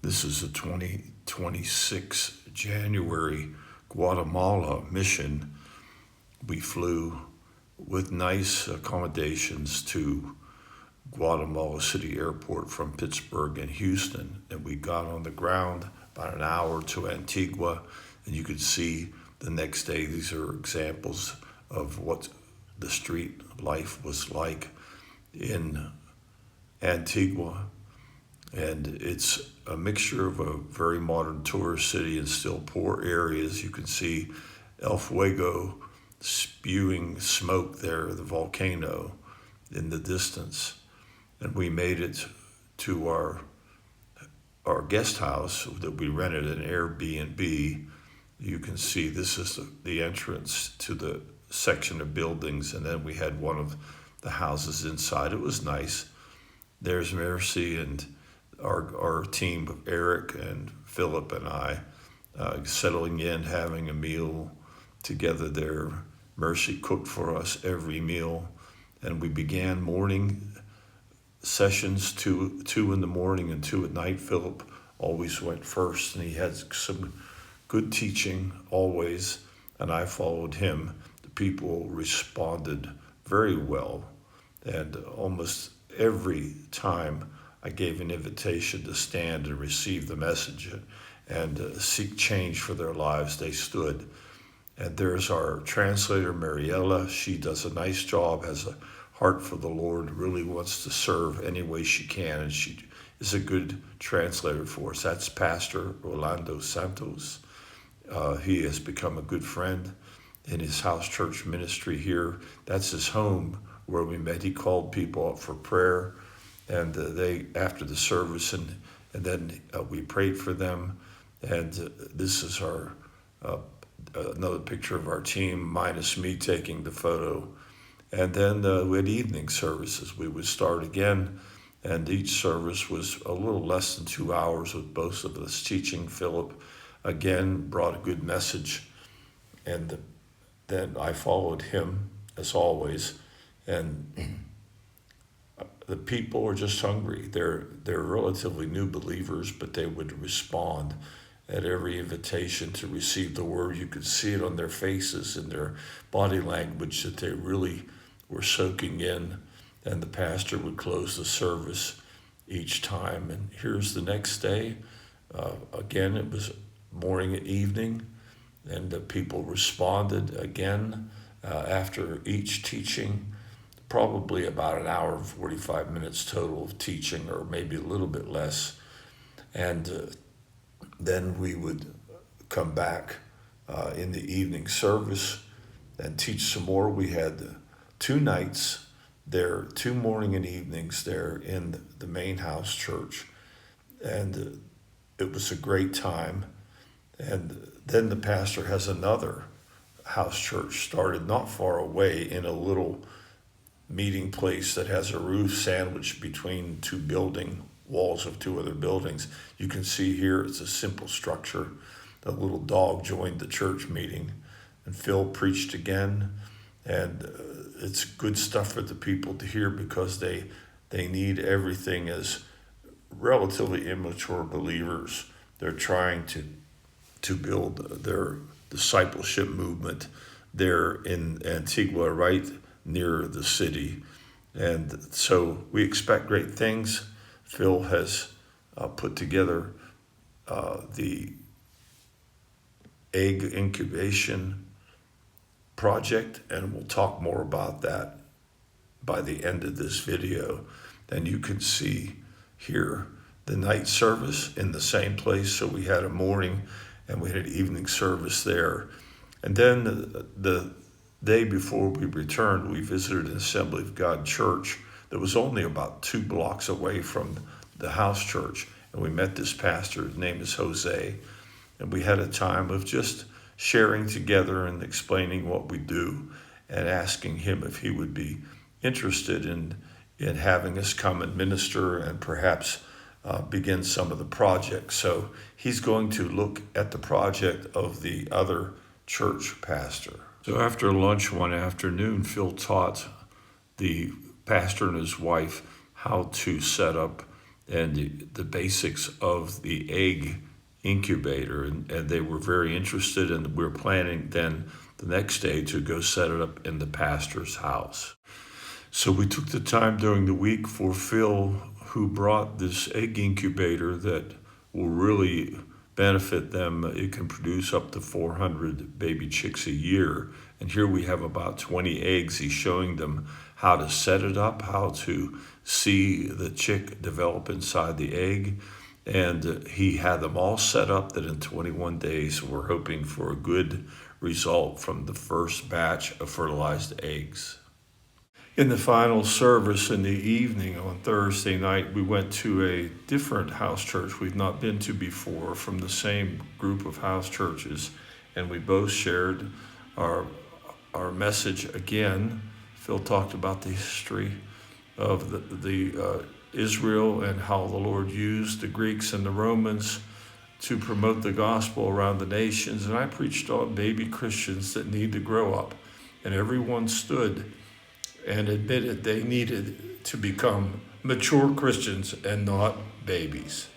This is a 2026 January Guatemala mission. We flew with nice accommodations to Guatemala City Airport from Pittsburgh and Houston, and we got on the ground about an hour to Antigua, and you could see the next day. These are examples of what the street life was like in Antigua, and it's a mixture of a very modern tourist city and still poor areas. You can see El Fuego spewing smoke there, the volcano in the distance. And we made it to our guest house that we rented, an Airbnb. You can see this is the entrance to the section of buildings, and then we had one of the houses inside. It was nice. There's Mercy and our team of Eric and Philip and I settling in, having a meal together there. Mercy cooked for us every meal, and we began morning sessions, two in the morning and 2 at night. Philip always went first, and he had some good teaching always, and I followed him. The people responded very well, and almost every time I gave an invitation to stand and receive the message and seek change for their lives, they stood. And there's our translator, Mariella. She does a nice job, has a heart for the Lord, really wants to serve any way she can, and she is a good translator for us. That's Pastor Orlando Santos. He has become a good friend in his house church ministry here. That's his home where we met. He called people up for prayer, and they, after the service, and then we prayed for them. And this is our another picture of our team, minus me taking the photo. And then we had evening services. We would start again, and each service was a little less than 2 hours with both of us teaching. Philip, again, brought a good message, and then I followed him, as always. And the people are just hungry. They're relatively new believers, but they would respond at every invitation to receive the word. You could see it on their faces and their body language that they really were soaking in. And the pastor would close the service each time. And here's the next day. Again, it was morning and evening, and the people responded again after each teaching. Probably about an hour and 45 minutes total of teaching, or maybe a little bit less. And then we would come back in the evening service and teach some more. We had 2 nights there, 2 morning and evenings there in the main house church. And it was a great time. And then the pastor has another house church started not far away in a little meeting place that has a roof sandwiched between 2 building walls of 2 other buildings. You can see here it's a simple structure. The little dog joined the church meeting, and Phil preached again. And it's good stuff for the people to hear, because they need everything as relatively immature believers. They're trying to build their discipleship movement there in Antigua, right near the city. And so we expect great things. Phil has put together the egg incubation project, and we'll talk more about that by the end of this video. And you can see here the night service in the same place. So we had a morning and we had an evening service there. And then the day before we returned, we visited an Assembly of God church that was only about 2 blocks away from the house church. And we met this pastor. His name is Jose. And we had a time of just sharing together and explaining what we do, and asking him if he would be interested in having us come and minister and perhaps begin some of the projects. So he's going to look at the project of the other church pastor. So after lunch one afternoon, Phil taught the pastor and his wife how to set up and the basics of the egg incubator, and they were very interested, and we were planning then the next day to go set it up in the pastor's house. So we took the time during the week for Phil, who brought this egg incubator that will really benefit them. It can produce up to 400 baby chicks a year. And here we have about 20 eggs. He's showing them how to set it up, how to see the chick develop inside the egg. And he had them all set up that in 21 days, we're hoping for a good result from the first batch of fertilized eggs. In the final service in the evening on Thursday night, we went to a different house church we've not been to before from the same group of house churches, and we both shared our message again. Phil talked about the history of the Israel and how the Lord used the Greeks and the Romans to promote the gospel around the nations, and I preached on baby Christians that need to grow up, and everyone stood and admitted they needed to become mature Christians and not babies.